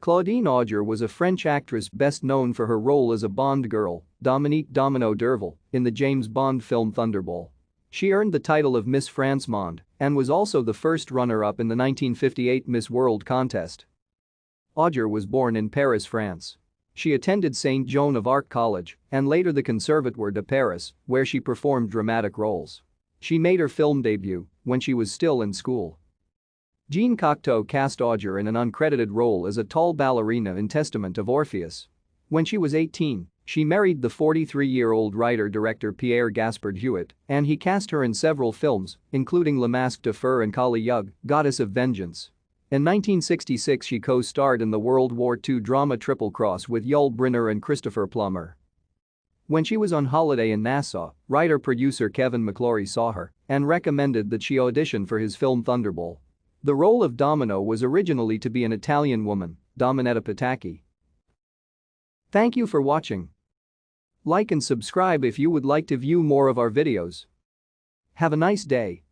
Claudine Auger was a French actress best known for her role as a Bond girl, Dominique Domino Derval, in the James Bond film Thunderball. She earned the title of Miss France Monde and was also the first runner-up in the 1958 Miss World contest. Auger was born in Paris, France. She attended Saint Joan of Arc College and later the Conservatoire de Paris, where she performed dramatic roles. She made her film debut when she was still in school. Jean Cocteau cast Auger in an uncredited role as a tall ballerina in Testament of Orpheus. When she was 18, she married the 43-year-old writer-director Pierre Gaspard Huet, and he cast her in several films, including Le Masque de Fer and Kali Yuga, Goddess of Vengeance. In 1966 she co-starred in the World War II drama Triple Cross with Yul Brynner and Christopher Plummer. When she was on holiday in Nassau, writer-producer Kevin McClory saw her and recommended that she audition for his film Thunderball. The role of Domino was originally to be an Italian woman, Dominetta Patacchi. Thank you for watching. Like and subscribe if you would like to view more of our videos. Have a nice day.